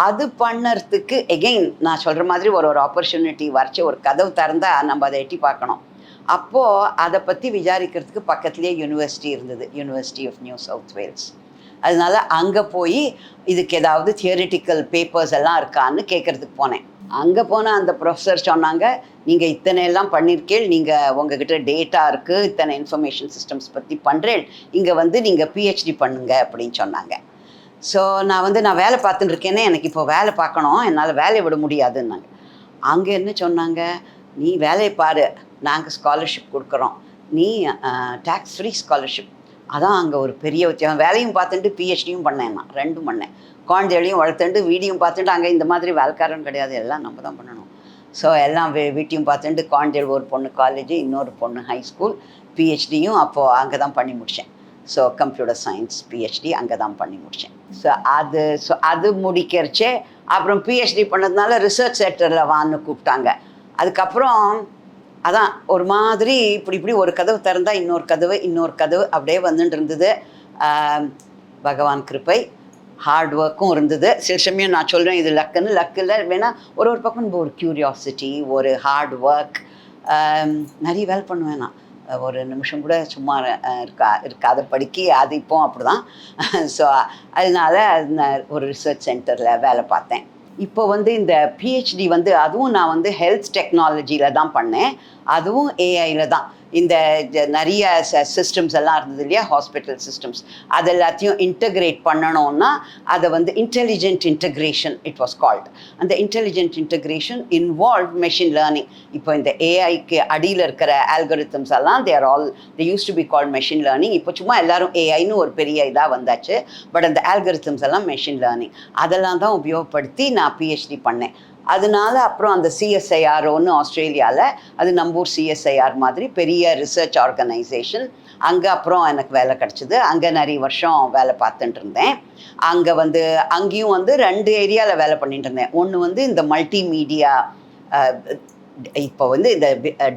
அது பண்ணுறதுக்கு எகெயின் நான் சொல்கிற மாதிரி ஒரு ஆப்பர்ச்சுனிட்டி வரைச்சி, ஒரு கதவு திறந்தால் நம்ம அதை எட்டி பார்க்கணும். அப்போது அதை பற்றி விசாரிக்கிறதுக்கு பக்கத்துலேயே யூனிவர்சிட்டி இருந்தது, university of New South Wales. அதனால அங்கே போய் இதுக்கு ஏதாவது தியரிட்டிக்கல் பேப்பர்ஸ் எல்லாம் இருக்கான்னு கேட்குறதுக்கு போனேன். அங்கே போனால் அந்த ப்ரொஃபஸர் சொன்னாங்க, நீங்கள் இத்தனை எல்லாம் பண்ணியிருக்கேள், நீங்கள் உங்ககிட்ட டேட்டா இருக்குது, இத்தனை இன்ஃபர்மேஷன் சிஸ்டம்ஸ் பற்றி பண்ணுறேன், இங்கே வந்து நீங்கள் பிஹெச்டி பண்ணுங்க அப்படின்னு சொன்னாங்க. ஸோ நான் வேலை பார்த்துட்டு இருக்கேனே, எனக்கு இப்போ வேலை பார்க்கணும், என்னால் வேலையை விட முடியாதுன்னாங்க. அங்கே என்ன சொன்னாங்க, நீ வேலையை பாரு, நாங்கள் ஸ்காலர்ஷிப் கொடுக்குறோம், நீ டேக்ஸ் ஃப்ரீ ஸ்காலர்ஷிப். அதான் அங்கே ஒரு பெரிய வித்தியாசம். வேலையும் பார்த்துட்டு பிஹெச்டியும் பண்ணேன், நான் 2 பண்ணேன். குழந்தைகளையும் வளர்த்துட்டு வீடியும் பார்த்துட்டு, அங்கே இந்த மாதிரி வேலைக்காரன் கிடையாது, எல்லாம் நம்ம தான் பண்ணணும். ஸோ எல்லாம் வீட்டையும் பார்த்துட்டு, குழந்தைகள் ஒரு பொண்ணு காலேஜ், இன்னொரு பொண்ணு ஹை ஸ்கூல், பிஹெச்டியும் அப்போது அங்கே தான் பண்ணி முடித்தேன். ஸோ கம்ப்யூட்டர் சயின்ஸ் பிஹெச்டி அங்கே தான் பண்ணி முடித்தேன். ஸோ அது முடிக்கிறச்சே அப்புறம் பிஹெச்டி பண்ணதுனால ரிசர்ச் சென்டரில் வான்னு கூப்பிட்டாங்க. அதுக்கப்புறம் அதான் ஒரு மாதிரி இப்படி ஒரு கதவு திறந்தால் இன்னொரு கதவு அப்படியே வந்துட்டு இருந்தது. பகவான் கிருப்பை, ஹார்ட் ஒர்க்கும் இருந்தது. சில சமயம் நான் சொல்கிறேன் இது லக்கில் வேணால் ஒரு பக்கம் ஒரு க்யூரியாசிட்டி, ஒரு ஹார்ட் ஒர்க். நிறைய வேலை பண்ணுவேன் நான், ஒரு நிமிஷம் கூட சும்மா இருக்காத படிக்க. அது இப்போ அப்படி தான். ஸோ அதனால ஒரு ரிசர்ச் சென்டரில் வேலை பார்த்தேன். இப்போ வந்து இந்த பிஹெச்டி வந்து அதுவும் நான் வந்து ஹெல்த் டெக்னாலஜியில் தான் பண்ணேன், அதுவும் ஏஐயில் தான். இந்த நிறைய சிஸ்டம்ஸ் எல்லாம் இருந்தது இல்லையா, ஹாஸ்பிட்டல் சிஸ்டம்ஸ், அது எல்லாத்தையும் இன்டகிரேட் பண்ணணும்னா அதை வந்து intelligent integration it was called. அந்த intelligent integration involve machine learning. இப்போ இந்த ஏஐக்கு அடியில் இருக்கிற ஆல்கரிதம்ஸ் எல்லாம் they use to be called machine learning. இப்போ சும்மா எல்லாரும் ஏஐன்னு ஒரு பெரிய இதாக வந்தாச்சு, பட் அந்த ஆல்கரிதம்ஸ் எல்லாம் மெஷின் லேர்னிங். அதெல்லாம் தான் உபயோகப்படுத்தி நான் பிஹெச்டி பண்ணேன். அதனால அப்புறம் அந்த சிஎஸ்ஐஆர் ஒன்று ஆஸ்திரேலியாவில், அது நம்பூர் சிஎஸ்ஐஆர் மாதிரி பெரிய ரிசர்ச் ஆர்கனைசேஷன், அங்கே அப்புறம் எனக்கு வேலை கிடச்சிது. அங்கே நிறைய வருஷம் வேலை பார்த்துட்டு இருந்தேன். அங்கே வந்து அங்கேயும் வந்து 2 ஏரியாவில் வேலை பண்ணிட்டு இருந்தேன். ஒன்று வந்து இந்த மல்டிமீடியா, இப்போ வந்து இந்த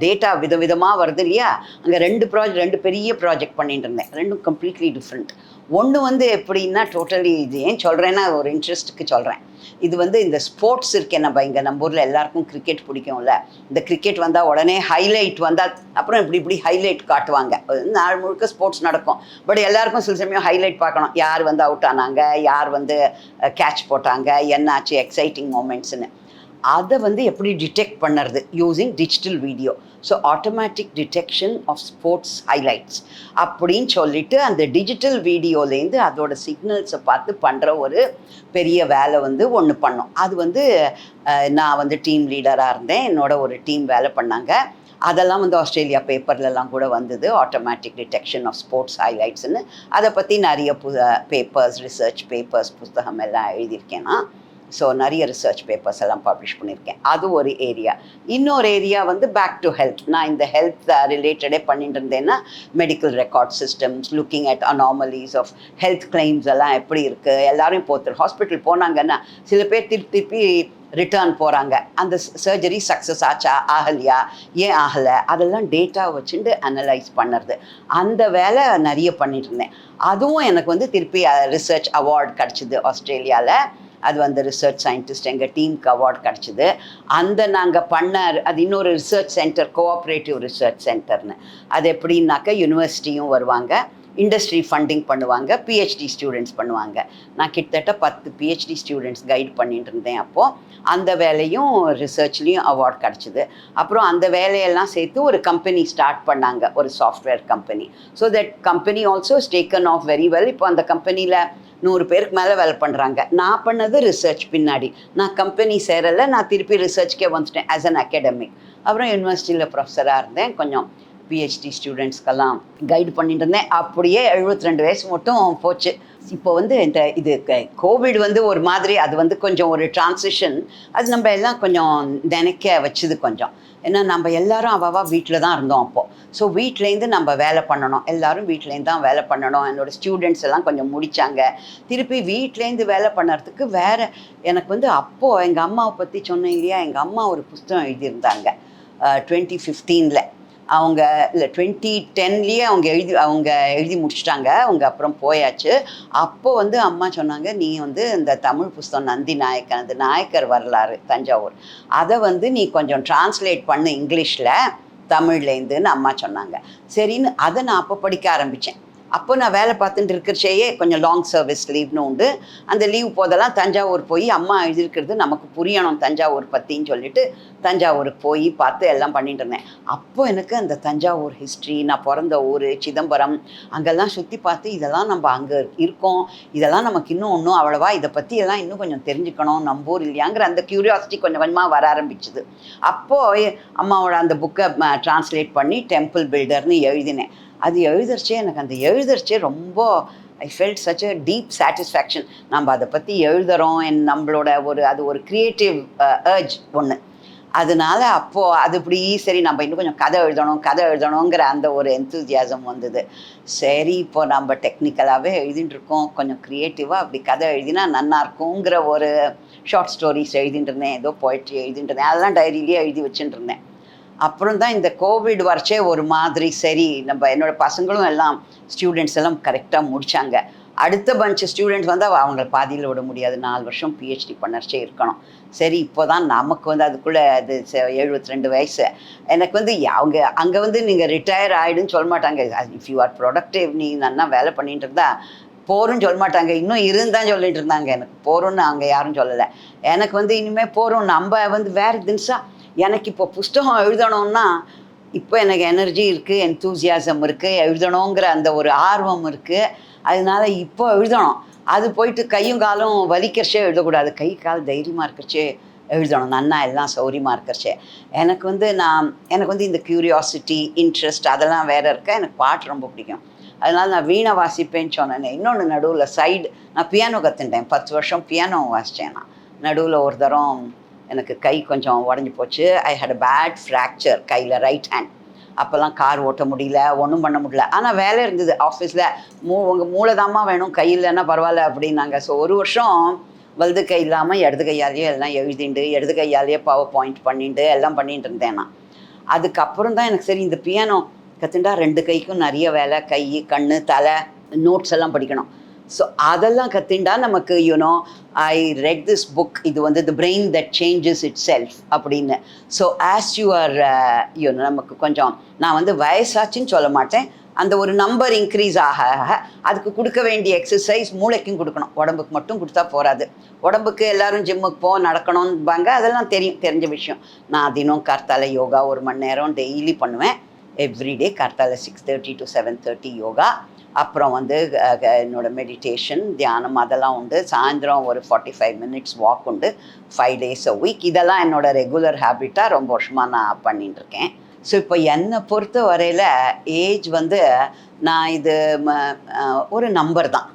டேட்டா விதவிதமாக வருது இல்லையா, அங்கே 2 பெரிய ப்ராஜெக்ட் பண்ணிட்டு இருந்தேன். 2ம் கம்ப்ளீட்லி டிஃப்ரெண்ட். ஒன்று வந்து எப்படின்னா டோட்டலி, இது ஏன் சொல்கிறேன்னா ஒரு இன்ட்ரெஸ்ட்டுக்கு சொல்கிறேன். இது வந்து இந்த ஸ்போர்ட்ஸ் இருக்கேன், நம்ம ஊரில் எல்லாருக்கும் கிரிக்கெட் பிடிக்கும்ல. இந்த கிரிக்கெட் வந்தால் உடனே ஹைலைட் வந்தால் அப்புறம் இப்படி ஹைலைட் காட்டுவாங்க. நாள் முழுக்க ஸ்போர்ட்ஸ் நடக்கும், பட் எல்லாருக்கும் சில சமயம் ஹைலைட் பார்க்கணும். யார் வந்து அவுட் ஆனாங்க, யார் வந்து கேட்ச் போட்டாங்க, என்னாச்சு எக்ஸைட்டிங் மூமெண்ட்ஸ்னு. அதை வந்து எப்படி டிடெக்ட் பண்ணுறது using digital video. So automatic detection of sports highlights அப்படின்னு சொல்லிட்டு அந்த டிஜிட்டல் வீடியோலேருந்து அதோட சிக்னல்ஸை பார்த்து பண்ணுற ஒரு பெரிய வேலை வந்து ஒன்று பண்ணோம். அது வந்து நான் வந்து டீம் லீடராக இருந்தேன், என்னோட ஒரு டீம் வேலை பண்ணாங்க. அதெல்லாம் வந்து ஆஸ்திரேலியா பேப்பர்லலாம் கூட வந்தது, ஆட்டோமேட்டிக் டிடெக்ஷன் ஆஃப் ஸ்போர்ட்ஸ் ஹைலைட்ஸ்னு. அதை பற்றி நிறைய பேப்பர்ஸ், ரிசர்ச் பேப்பர்ஸ், புத்தகம் எல்லாம் எழுதியிருக்கேன் நான். ஸோ நிறைய ரிசர்ச் பேப்பர்ஸ் எல்லாம் பப்ளிஷ் பண்ணியிருக்கேன். அது ஒரு ஏரியா. இன்னொரு ஏரியா வந்து பேக் டு ஹெல்த். நான் இந்த ஹெல்த் ரிலேட்டடே பண்ணிட்டு இருந்தேன்னா medical record systems, looking at anomalies of health claims எல்லாம் எப்படி இருக்குது. எல்லாரும் இப்போ ஹாஸ்பிட்டல் போனாங்கன்னா சில பேர் திருப்பி ரிட்டர்ன் போகிறாங்க. அந்த சர்ஜரி சக்ஸஸ் ஆச்சா, ஆகலையா, ஏன் ஆகலை, அதெல்லாம் டேட்டா வச்சுட்டு அனலைஸ் பண்ணுறது. அந்த வேலை நிறைய பண்ணிட்டு இருந்தேன். அதுவும் எனக்கு வந்து திருப்பி ரிசர்ச் அவார்டு கிடச்சிது ஆஸ்திரேலியாவில். அது வந்து ரிசர்ச் சயின்டிஸ்ட் எங்கள் டீமுக்கு அவார்ட் கிடச்சிது. அந்த நாங்கள் பண்ண அது இன்னொரு ரிசர்ச் சென்டர், கோஆப்ரேட்டிவ் ரிசர்ச் சென்டர்னு. அது எப்படின்னாக்கா யூனிவர்சிட்டியும் வருவாங்க, இண்டஸ்ட்ரி ஃபண்டிங் பண்ணுவாங்க, பிஹெச்டி ஸ்டூடெண்ட்ஸ் பண்ணுவாங்க. நான் கிட்டத்தட்ட 10 பிஹெச்டி ஸ்டூடெண்ட்ஸ் கைட் பண்ணிட்டு இருந்தேன். அப்போது அந்த வேலையும் ரிசர்ச்லேயும் அவார்ட் கிடச்சிது. அப்புறம் அந்த வேலையெல்லாம் சேர்த்து ஒரு கம்பெனி ஸ்டார்ட் பண்ணாங்க, ஒரு software company. So that company also taken off very well. இப்போ அந்த கம்பெனியில் 100 பேருக்கு மேலே வேலை பண்ணுறாங்க. நான் பண்ணது ரிசர்ச் பின்னாடி. நான் கம்பெனி சேரலை, நான் திருப்பி ரிசர்ச்கே வந்துட்டேன் ஆஸ் அன் அகாடமிக். அப்புறம் யூனிவர்சிட்டியில் ப்ரொஃபஸராக இருந்தேன், கொஞ்சம் பிஹெச்டி ஸ்டூடெண்ட்ஸ்க்கெல்லாம் கைடு பண்ணிட்டு இருந்தேன். அப்படியே 72 வயசு மட்டும் போச்சு. இப்போ வந்து இது கோவிட் வந்து ஒரு மாதிரி, அது வந்து கொஞ்சம் ஒரு டிரான்சிஷன். அது நம்ம எல்லாம் கொஞ்சம் நினைக்க வச்சுது கொஞ்சம். ஏன்னா நம்ம எல்லாரும் அவாவா வீட்டில் தான் இருந்தோம் அப்போது. ஸோ வீட்டிலேருந்து நம்ம வேலை பண்ணணும், எல்லோரும் வீட்டிலேருந்து தான் வேலை பண்ணணும். என்னோடய ஸ்டூடெண்ட்ஸ் எல்லாம் கொஞ்சம் முடித்தாங்க. திருப்பி வீட்டிலேருந்து வேலை பண்ணுறதுக்கு வேறு எனக்கு வந்து அப்போது எங்கள் அம்மாவை பற்றி சொன்னேன் இல்லையா, எங்கள் அம்மா ஒரு புத்தகம் எழுதியிருந்தாங்க 2015. அவங்க இல்லை 2010 அவங்க எழுதி முடிச்சிட்டாங்க. அவங்க அப்புறம் போயாச்சு. அப்போது வந்து அம்மா சொன்னாங்க, நீ வந்து இந்த தமிழ் புஸ்தகம் நந்தி நாயக்கன், அந்த நாயக்கர் வரலாறு தஞ்சாவூர், அதை வந்து நீ கொஞ்சம் டிரான்ஸ்லேட் பண்ணு இங்கிலீஷில் தமிழ்லேருந்துன்னு அம்மா சொன்னாங்க. சரின்னு அதை நான் அப்போ படிக்க ஆரம்பித்தேன். அப்போ நான் வேலை பார்த்துட்டு இருக்கிறச்சேயே கொஞ்சம் லாங் சர்வீஸ் லீவ்னு உண்டு. அந்த லீவ் போதெல்லாம் தஞ்சாவூர் போய் அம்மா எழுதியிருக்கிறது நமக்கு புரியணும் தஞ்சாவூர் பற்றின்னு சொல்லிட்டு தஞ்சாவூருக்கு போய் பார்த்து எல்லாம் பண்ணிட்டு இருந்தேன். அப்போ எனக்கு அந்த தஞ்சாவூர் ஹிஸ்ட்ரி, நான் பிறந்த ஊர் சிதம்பரம், அங்கெல்லாம் சுற்றி பார்த்து இதெல்லாம் நம்ம அங்கே இருக்கோம், இதெல்லாம் நமக்கு இன்னும் அவ்வளவா இதை பற்றி எல்லாம் இன்னும் கொஞ்சம் தெரிஞ்சுக்கணும், நம்பூர் இல்லையாங்கிற அந்த க்யூரியாசிட்டி கொஞ்சம் கொஞ்சமாக வர ஆரம்பிச்சுது. அப்போது அம்மாவோட அந்த புக்கை டிரான்ஸ்லேட் பண்ணி டெம்பிள் பில்டர்னு எழுதினேன். அது எழுதுறச்சே ரொம்ப I felt such a deep satisfaction. நம்ம அதை பற்றி எழுதுகிறோம், நம்மளோட அது ஒரு க்ரியேட்டிவ் அர்ஜ் ஒன்று. அதனால அப்போது அது இப்படி சரி நம்ம இன்னும் கொஞ்சம் கதை எழுதணுங்கிற அந்த ஒரு என்தூசியாசம் வந்தது. சரி இப்போ நம்ம டெக்னிக்கலாகவே எழுதிட்டு இருக்கோம், கொஞ்சம் க்ரியேட்டிவாக அப்படி கதை எழுதினா நல்லா இருக்குங்கிற ஒரு ஷார்ட் ஸ்டோரிஸ் எழுதிட்டு இருந்தேன், ஏதோ போய்ட்ரி எழுதிட்டு இருந்தேன், அதெல்லாம் டைரியிலேயே எழுதி வச்சுட்டு இருந்தேன். அப்புறம் தான் இந்த கோவிட் வரைச்சே ஒரு மாதிரி சரி, நம்ம என்னோடய பசங்களும் எல்லாம் ஸ்டூடெண்ட்ஸ் எல்லாம் கரெக்டாக முடித்தாங்க. அடுத்த பஞ்ச் ஸ்டூடெண்ட்ஸ் வந்து அவங்கள பாதியில் விட முடியாது, 4 வருஷம் பிஹெச்டி பண்ணச்சே இருக்கணும். சரி இப்போ தான் நமக்கு வந்து அதுக்குள்ளே அது 72 வயசு. எனக்கு வந்து அவங்க அங்கே வந்து நீங்கள் ரிட்டையர் ஆகிடுன்னு சொல்ல மாட்டாங்க. இஃப் யூ ஆர் ப்ரொடக்டிவ், நீ நல்லா வேலை பண்ணிட்டு இருந்தால் போரும்னு சொல்ல மாட்டாங்க, இன்னும் இருந்தான் சொல்லிட்டு இருந்தாங்க. எனக்கு போரும்னு அங்கே யாரும் சொல்லலை. எனக்கு வந்து இனிமேல் போகிறோம், நம்ம வந்து வேறு திங்ஸா. எனக்கு இப்போ புஸ்தகம் எழுதணும்னா இப்போ எனக்கு எனர்ஜி இருக்குது, என்தூசியாசம் இருக்குது, எழுதணுங்கிற அந்த ஒரு ஆர்வம் இருக்குது. அதனால இப்போ எழுதணும். அது போயிட்டு கையும் காலும் வலிக்கிறச்சே எழுதக்கூடாது, கை கால் தைரியமாக இருக்கிறச்சே எழுதணும், நன்னா எல்லாம் சௌரியமாக இருக்கிறச்சே. எனக்கு வந்து எனக்கு வந்து இந்த க்யூரியாசிட்டி, இன்ட்ரெஸ்ட் அதெல்லாம் வேறு இருக்க. எனக்கு பாட்டு ரொம்ப பிடிக்கும். அதனால் நான் வீணை வாசிப்பேன்னு சொன்னேன். இன்னொன்று நடுவில் சைடு நான் பியானோ கற்றுட்டேன். 10 வருஷம் பியானோ வாசித்தேன். நான் நடுவில் ஒரு தரம் எனக்கு கை கொஞ்சம் உடஞ்சி போச்சு. ஐ ஹேட் அ பேட் ஃப்ராக்சர் கையில், ரைட் ஹேண்ட். அப்போல்லாம் கார் ஓட்ட முடியல, ஒன்றும் பண்ண முடியல. ஆனால் வேலை இருந்தது ஆஃபீஸில். உங்கள் மூளைதாம்மா வேணும், கை இல்லைன்னா பரவாயில்ல அப்படின்னாங்க. ஸோ ஒரு வருஷம் வலது கை இல்லாமல் இடது கையாலேயே எல்லாம் எழுதிண்டு, இடது கையாலேயே பவர் பாயிண்ட் பண்ணிட்டு எல்லாம் பண்ணிட்டு இருந்தேன் நான். அதுக்கப்புறம் தான் எனக்கு சரி இந்த பியானோ கற்றுண்டா 2 கைக்கும் நிறைய வேலை, கை, கண், தலை, நோட்ஸ் எல்லாம் படிக்கணும். ஸோ அதெல்லாம் கற்றுண்டா நமக்கு ஐ ரெட் திஸ் புக், இது வந்து the brain that changes it self அப்படின்னு. ஸோ ஆஸ் யூ ஆர் நமக்கு கொஞ்சம் நான் வந்து வயசாச்சுன்னு சொல்ல மாட்டேன், அந்த ஒரு நம்பர் இன்க்ரீஸ் ஆக அதுக்கு கொடுக்க வேண்டிய எக்ஸசைஸ் மூளைக்கும் கொடுக்கணும், உடம்புக்கு மட்டும் கொடுத்தா போகாது. உடம்புக்கு எல்லோரும் ஜிம்முக்கு நடக்கணும்பாங்க, அதெல்லாம் தெரிஞ்ச விஷயம். நான் தினம் கார்த்தால யோகா 1 மணி நேரம் டெய்லி பண்ணுவேன். எவ்ரிடே கார்த்தால 6:30 to 7:30 யோகா. அப்புறம் வந்து என்னோடய மெடிடேஷன், தியானம் அதெல்லாம் உண்டு. சாயந்தரம் ஒரு 45 minutes வாக் உண்டு, 5 days a week. இதெல்லாம் என்னோடய ரெகுலர் ஹேபிட்டாக ரொம்ப வருஷமாக நான் பண்ணிட்டுருக்கேன். ஸோ இப்போ என்னை பொறுத்த வரையில் ஏஜ் வந்து நான் இது ஒரு நம்பர் தான்.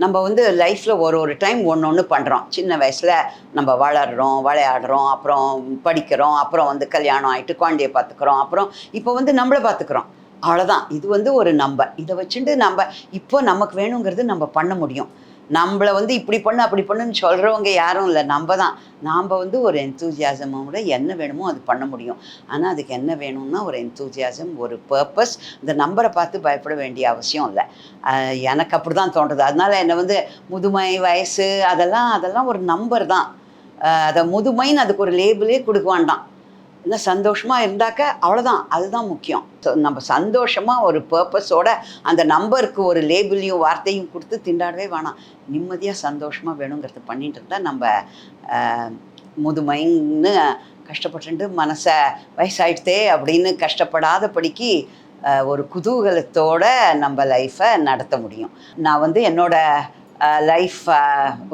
நம்ம வந்து லைஃப்பில் ஒரு டைம் ஒன்று பண்ணுறோம். சின்ன வயசில் நம்ம வளர்கிறோம், விளையாடுறோம், அப்புறம் படிக்கிறோம், அப்புறம் வந்து கல்யாணம் ஆகிட்டு குழந்தைய பார்த்துக்குறோம், அப்புறம் இப்போ வந்து நம்மளை பார்த்துக்குறோம். அவ்வளோதான். இது வந்து ஒரு நம்பர். இதை வச்சுட்டு நம்ம இப்போ நமக்கு வேணுங்கிறது நம்ம பண்ண முடியும். நம்மளை வந்து இப்படி பண்ணு அப்படி பண்ணுன்னு சொல்கிறவங்க யாரும் இல்லை, நம்ம தான். நாம் வந்து ஒரு என்தூசியாசமோட என்ன வேணுமோ அது பண்ண முடியும். ஆனால் அதுக்கு என்ன வேணும்னா ஒரு என்தூசியாசம், ஒரு பர்பஸ். இந்த நம்பரை பார்த்து பயப்பட வேண்டிய அவசியம் இல்லை. எனக்கு அப்படி தான் தோன்றுது. அதனால் என்னை வந்து முதுமை, வயசு அதெல்லாம் ஒரு நம்பர் தான். அதை முதுமைன்னு அதுக்கு ஒரு லேபிளே கொடுக்க வேண்டாம். இல்லை சந்தோஷமாக இருந்தாக்க அவ்வளோதான், அதுதான் முக்கியம். ஸோ நம்ம சந்தோஷமாக ஒரு பர்பஸோட அந்த நம்பருக்கு ஒரு லேபிளையும் வார்த்தையும் கொடுத்து திண்டாடவே வேணாம். நிம்மதியாக சந்தோஷமாக வேணுங்கிறது பண்ணிட்டு இருந்தால் நம்ம முதுமைன்னு கஷ்டப்பட்டு மனசை வயசாயிடுதே அப்படின்னு கஷ்டப்படாதபடிக்கு ஒரு குதூகலத்தோட நம்ம லைஃப்பை நடத்த முடியும். நான் வந்து என்னோடய லைஃப்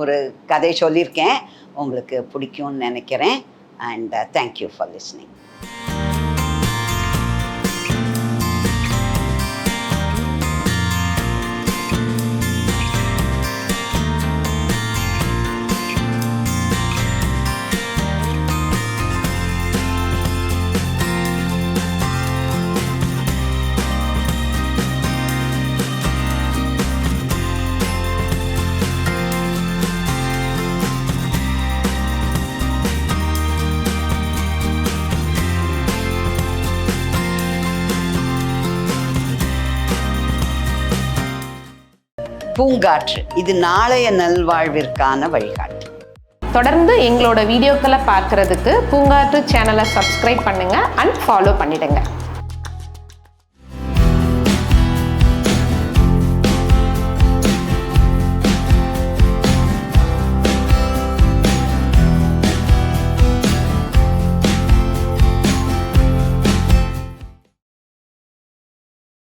ஒரு கதை சொல்லியிருக்கேன், உங்களுக்கு பிடிக்கும்னு நினைக்கிறேன். And thank you for listening. பூங்காற்று, இது நாளைய நல்வாழ்விற்கான வழிகாட்டு. தொடர்ந்து எங்களோட வீடியோக்களை பார்க்கறதுக்கு பூங்காற்று சேனலை சப்ஸ்கிரைப் பண்ணுங்கள் அண்ட் ஃபாலோ பண்ணிடுங்க.